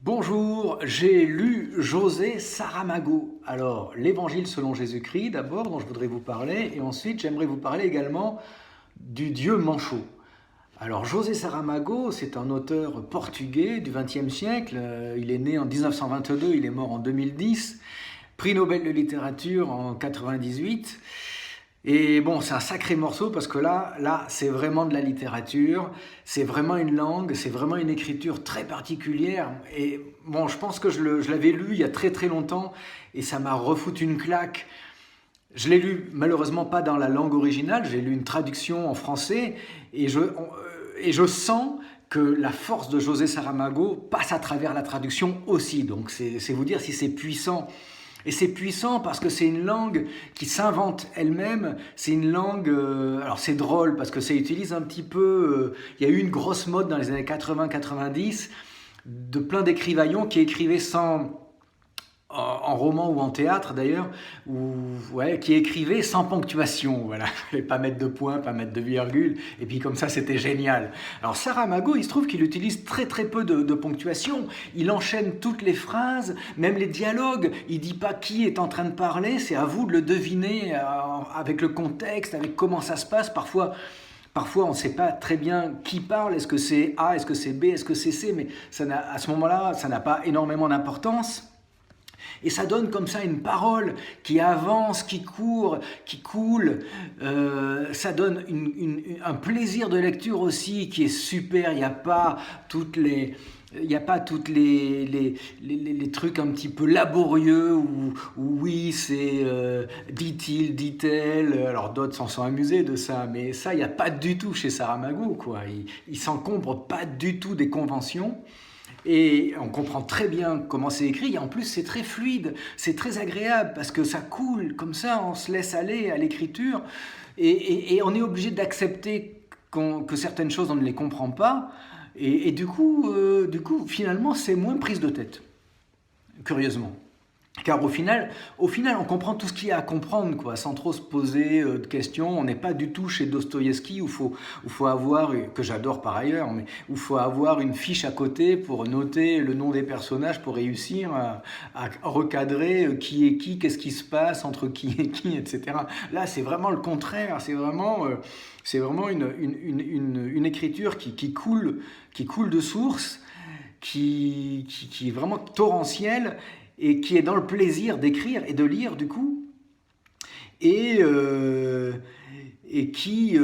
Bonjour, j'ai lu José Saramago. Alors, l'Évangile selon Jésus-Christ d'abord, dont je voudrais vous parler, et ensuite j'aimerais vous parler également du Dieu manchot. Alors, José Saramago, c'est un auteur portugais du XXe siècle. Il est né en 1922, il est mort en 2010. Prix Nobel de littérature en 98. Et bon, c'est un sacré morceau parce que là, c'est vraiment de la littérature, c'est vraiment une langue, c'est vraiment une écriture très particulière. Et bon, je pense que je l'avais lu il y a très très longtemps et ça m'a refoutu une claque. Je l'ai lu malheureusement pas dans la langue originale, j'ai lu une traduction en français et je sens que la force de José Saramago passe à travers la traduction aussi. Donc c'est vous dire si c'est puissant. Et c'est puissant parce que c'est une langue qui s'invente elle-même. C'est une langue... alors c'est drôle parce que ça utilise un petit peu... il y a eu une grosse mode dans les années 80-90 de plein d'écrivaillons qui écrivaient sans... en roman ou en théâtre d'ailleurs, qui écrivaient sans ponctuation, voilà, il fallait pas mettre de points, pas mettre de virgule, et puis comme ça c'était génial. Alors Saramago, il se trouve qu'il utilise très très peu de ponctuation, il enchaîne toutes les phrases, même les dialogues, il dit pas qui est en train de parler, c'est à vous de le deviner avec le contexte, avec comment ça se passe, Parfois, on ne sait pas très bien qui parle, est-ce que c'est A, est-ce que c'est B, est-ce que c'est C, mais à ce moment-là, ça n'a pas énormément d'importance. Et ça donne comme ça une parole qui avance, qui court, qui coule. Ça donne un plaisir de lecture aussi qui est super. Il n'y a pas toutes les... Il n'y a pas toutes les trucs un petit peu laborieux où oui, c'est dit-il, dit-elle. Alors d'autres s'en sont amusés de ça, mais ça, il n'y a pas du tout chez Saramago, quoi. Il s'encombre pas du tout des conventions. Et on comprend très bien comment c'est écrit, et en plus c'est très fluide, c'est très agréable, parce que ça coule, comme ça on se laisse aller à l'écriture, et on est obligé d'accepter que certaines choses on ne les comprend pas, et du coup finalement c'est moins prise de tête, curieusement. Car au final, on comprend tout ce qu'il y a à comprendre, quoi, sans trop se poser de questions. On n'est pas du tout chez Dostoïevski où faut avoir, que j'adore par ailleurs, mais où il faut avoir une fiche à côté pour noter le nom des personnages pour réussir à recadrer qui est qui, qu'est-ce qui se passe entre qui et qui, etc. Là, c'est vraiment le contraire. C'est vraiment une écriture qui coule de source, qui est vraiment torrentielle et qui est dans le plaisir d'écrire et de lire du coup, et, euh, et qui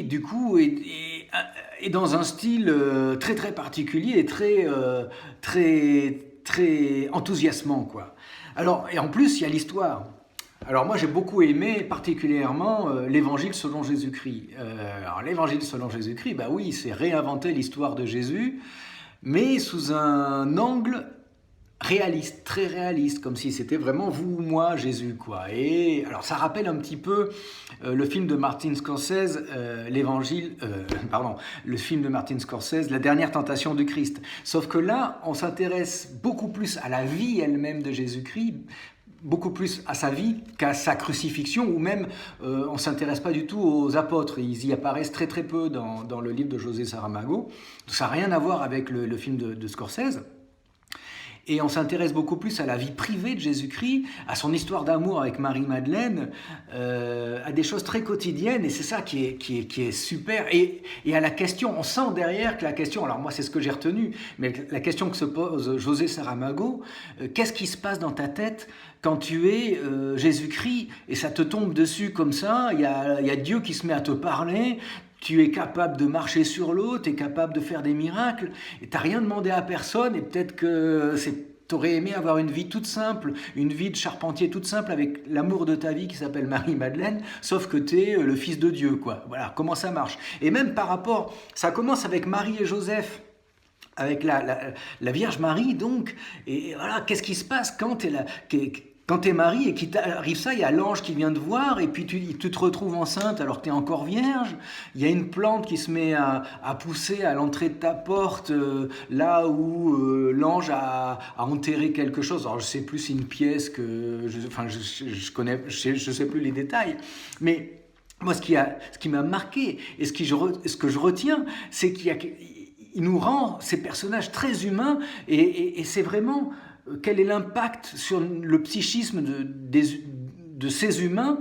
du coup est dans un style très très particulier et très enthousiasmant, quoi. Alors, et en plus il y a l'histoire. Alors moi j'ai beaucoup aimé particulièrement l'Évangile selon Jésus-Christ. Alors l'Évangile selon Jésus-Christ, bah oui, c'est réinventer l'histoire de Jésus, mais sous un angle réaliste, très réaliste, comme si c'était vraiment vous ou moi, Jésus, quoi. Et alors ça rappelle un petit peu le film de Martin Scorsese, le film de Martin Scorsese, La dernière tentation du Christ. Sauf que là, on s'intéresse beaucoup plus à la vie elle-même de Jésus-Christ, beaucoup plus à sa vie qu'à sa crucifixion, ou même on ne s'intéresse pas du tout aux apôtres. Ils y apparaissent très très peu dans le livre de José Saramago. Ça n'a rien à voir avec le film de Scorsese. Et on s'intéresse beaucoup plus à la vie privée de Jésus-Christ, à son histoire d'amour avec Marie-Madeleine, à des choses très quotidiennes, et c'est ça qui est super. Et à la question, on sent derrière que la question, alors moi c'est ce que j'ai retenu, mais la question que se pose José Saramago, qu'est-ce qui se passe dans ta tête quand tu es Jésus-Christ et ça te tombe dessus comme ça, il y a Dieu qui se met à te parler, tu es capable de marcher sur l'eau, tu es capable de faire des miracles, et tu n'as rien demandé à personne, et peut-être que tu aurais aimé avoir une vie toute simple, une vie de charpentier toute simple avec l'amour de ta vie qui s'appelle Marie-Madeleine, sauf que tu es le fils de Dieu, quoi. Voilà, comment ça marche. Et même par rapport, ça commence avec Marie et Joseph, avec la Vierge Marie, donc, et voilà, qu'est-ce qui se passe quand t'es Marie et qu'il t'arrive ça, il y a l'ange qui vient te voir et puis tu te retrouves enceinte alors que tu es encore vierge. Il y a une plante qui se met à pousser à l'entrée de ta porte, là où l'ange a enterré quelque chose. Alors je sais plus si une pièce je sais plus les détails, mais moi ce qui m'a marqué et ce que je retiens, c'est qu'il y a il nous rend ces personnages très humains et c'est vraiment quel est l'impact sur le psychisme de ces humains,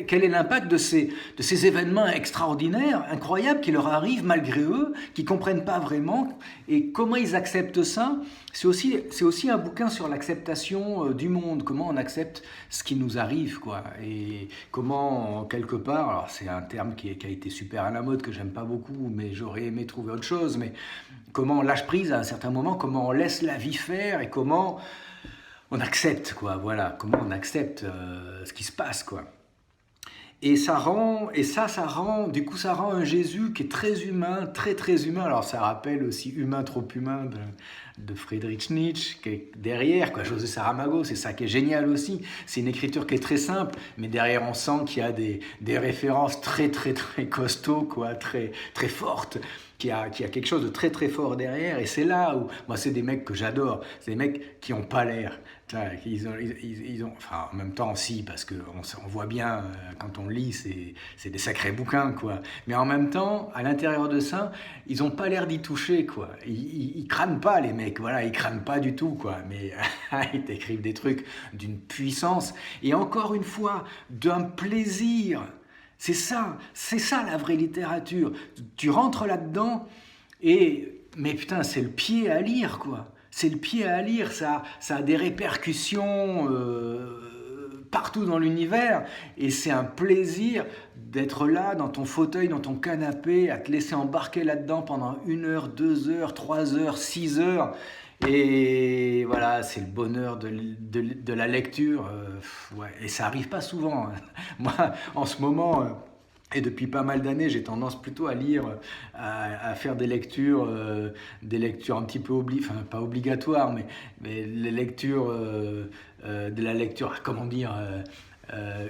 quel est l'impact de ces événements extraordinaires, incroyables, qui leur arrivent malgré eux, qui ne comprennent pas vraiment, et comment ils acceptent ça. C'est aussi un bouquin sur l'acceptation du monde, comment on accepte ce qui nous arrive, quoi, et comment, quelque part, alors c'est un terme qui a été super à la mode, que j'aime pas beaucoup, mais j'aurais aimé trouver autre chose, mais comment on lâche prise à un certain moment, comment on laisse la vie faire, et comment on accepte, quoi, voilà, comment on accepte ce qui se passe, quoi. Et ça rend un Jésus qui est très humain, très très humain. Alors ça rappelle aussi Humain trop humain de Friedrich Nietzsche, qui est derrière, quoi. José Saramago, c'est ça qui est génial aussi. C'est une écriture qui est très simple, mais derrière on sent qu'il y a des références très très très costauds, quoi, très très fortes. Qui a quelque chose de très très fort derrière, et c'est là où, moi c'est des mecs que j'adore, c'est des mecs qui n'ont pas l'air, enfin en même temps si, parce qu'on voit bien quand on lit, c'est des sacrés bouquins, quoi, mais en même temps, à l'intérieur de ça, ils n'ont pas l'air d'y toucher, quoi, ils crânent pas les mecs, voilà, ils crânent pas du tout, quoi, mais ils t'écrivent des trucs d'une puissance, et encore une fois, d'un plaisir. C'est ça la vraie littérature. Tu rentres là-dedans mais putain, c'est le pied à lire, quoi. C'est le pied à lire, ça a des répercussions partout dans l'univers, et c'est un plaisir d'être là, dans ton fauteuil, dans ton canapé, à te laisser embarquer là-dedans pendant 1 heure, 2 heures, 3 heures, 6 heures. Et voilà, c'est le bonheur de la lecture. Ouais. Et ça n'arrive pas souvent. Moi, en ce moment, et depuis pas mal d'années, j'ai tendance plutôt à lire, à faire des lectures un petit peu pas obligatoires, mais les lectures, de la lecture, comment dire,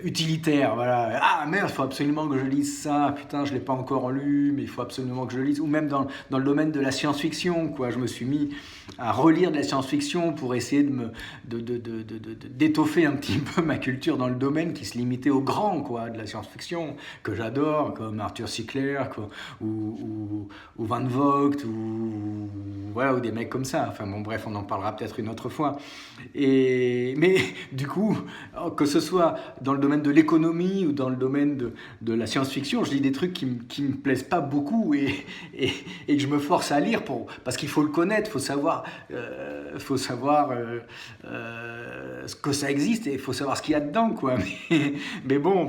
utilitaire, voilà. Ah merde, il faut absolument que je lise ça, putain, je ne l'ai pas encore lu, mais il faut absolument que je le lise. Ou même dans le domaine de la science-fiction, quoi. Je me suis mis à relire de la science-fiction pour essayer d'étoffer un petit peu ma culture dans le domaine qui se limitait aux grands, quoi, de la science-fiction, que j'adore, comme Arthur C. Clarke, quoi, ou Van Vogt, voilà, ou des mecs comme ça. Enfin bon, bref, on en parlera peut-être une autre fois. Mais du coup, que ce soit dans le domaine de l'économie ou dans le domaine de la science-fiction, je lis des trucs qui me plaisent pas beaucoup et que je me force à lire parce qu'il faut le connaître, faut savoir ce que ça existe et il faut savoir ce qu'il y a dedans, quoi. Mais bon,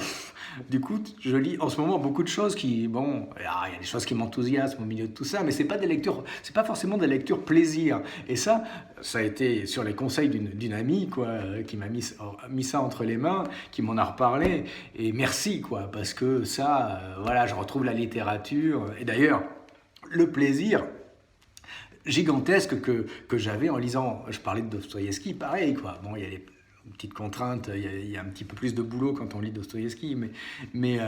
du coup, je lis en ce moment beaucoup de choses qui, bon, il y a des choses qui m'enthousiasment au milieu de tout ça, mais c'est pas forcément des lectures plaisir. Et ça a été sur les conseils d'une amie, quoi, qui m'a mis ça entre les mains, qui m'en a reparlé. Et merci, quoi, parce que ça, voilà, je retrouve la littérature. Et d'ailleurs, le plaisir gigantesque que j'avais en lisant, je parlais de Dostoïevski, pareil, quoi. Bon, il y a des petites contraintes, il y a un petit peu plus de boulot quand on lit Dostoïevski, mais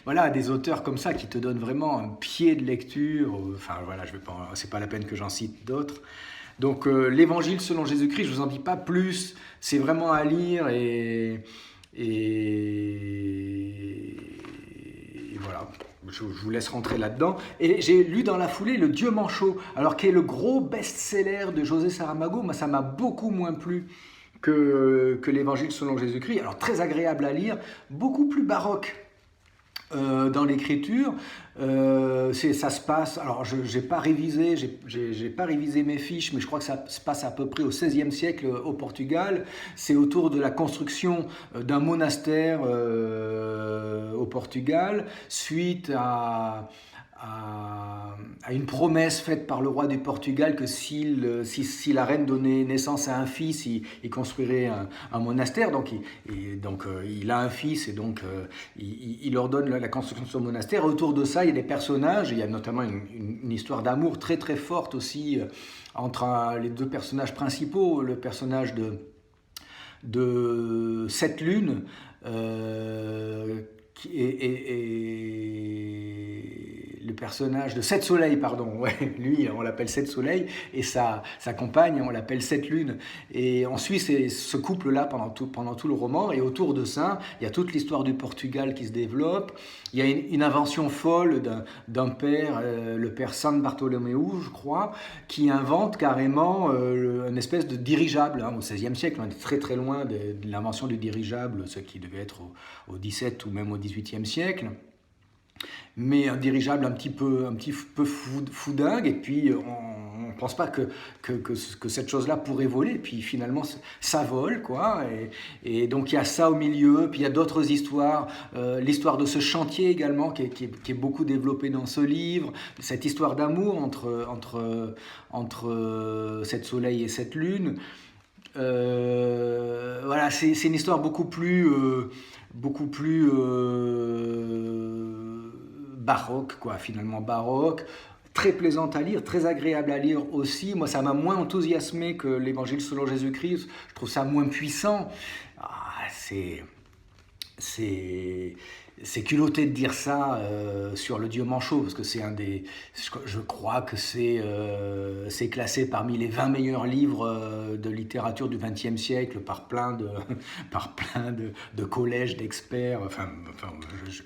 voilà, des auteurs comme ça qui te donnent vraiment un pied de lecture. Enfin voilà, c'est pas la peine que j'en cite d'autres. Donc l'Évangile selon Jésus-Christ, je vous en dis pas plus, c'est vraiment à lire et voilà. Je vous laisse rentrer là-dedans. Et j'ai lu dans la foulée Le Dieu manchot, alors qui est le gros best-seller de José Saramago. Moi, ça m'a beaucoup moins plu que l'Évangile selon Jésus-Christ. Alors très agréable à lire, beaucoup plus baroque dans l'écriture. Ça se passe, alors j'ai pas révisé mes fiches, mais je crois que ça se passe à peu près au XVIe siècle au Portugal. C'est autour de la construction d'un monastère au Portugal, suite à une promesse faite par le roi du Portugal que si la reine donnait naissance à un fils, il construirait un monastère. Donc il a un fils et donc il ordonne la construction de son monastère. Autour de ça, il y a des personnages. Il y a notamment une histoire d'amour très très forte aussi entre les deux personnages principaux. Le personnage de Sept Lunes le personnage de Sept Soleils, pardon, ouais, lui on l'appelle Sept Soleils, et sa compagne on l'appelle Sept Lunes. Et on suit ce couple-là pendant tout le roman, et autour de ça, il y a toute l'histoire du Portugal qui se développe. Il y a une invention folle d'un père, le père San Bartolomeu, je crois, qui invente carrément une espèce de dirigeable, hein, au XVIe siècle. On est très très loin de l'invention du dirigeable, ce qui devait être au XVIIe ou même au XVIIIe siècle. Mais un dirigeable un petit peu foudingue, et puis on ne pense pas que cette chose-là pourrait voler, et puis finalement ça vole, quoi. Et donc il y a ça au milieu, puis il y a d'autres histoires, l'histoire de ce chantier également qui est beaucoup développée dans ce livre, cette histoire d'amour entre Sept Soleils et Sept Lunes. Voilà, c'est une histoire beaucoup plus baroque, quoi, finalement baroque, très plaisante à lire, très agréable à lire aussi. Moi, ça m'a moins enthousiasmé que l'Évangile selon Jésus-Christ. Je trouve ça moins puissant. C'est culotté de dire ça sur le Dieu manchot, parce que c'est je crois que c'est classé parmi les 20 meilleurs livres de littérature du XXe siècle par plein de collèges d'experts,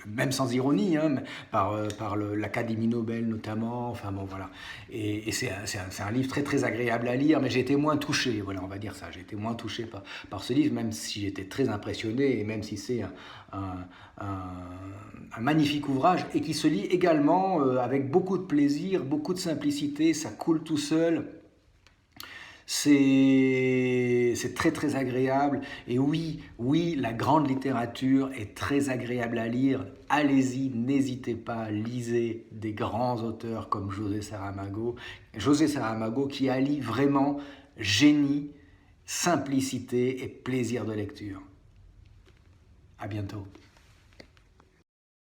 même sans ironie, hein, par l'Académie Nobel notamment, enfin bon voilà. Et c'est un livre très très agréable à lire, mais j'ai été moins touché, voilà, on va dire ça, j'ai été moins touché par ce livre, même si j'étais très impressionné, et même si c'est un magnifique ouvrage, et qui se lit également avec beaucoup de plaisir, beaucoup de simplicité, ça coule tout seul. C'est très très agréable, et oui, la grande littérature est très agréable à lire. Allez-y, n'hésitez pas, lisez des grands auteurs comme José Saramago qui allie vraiment génie, simplicité et plaisir de lecture. À bientôt.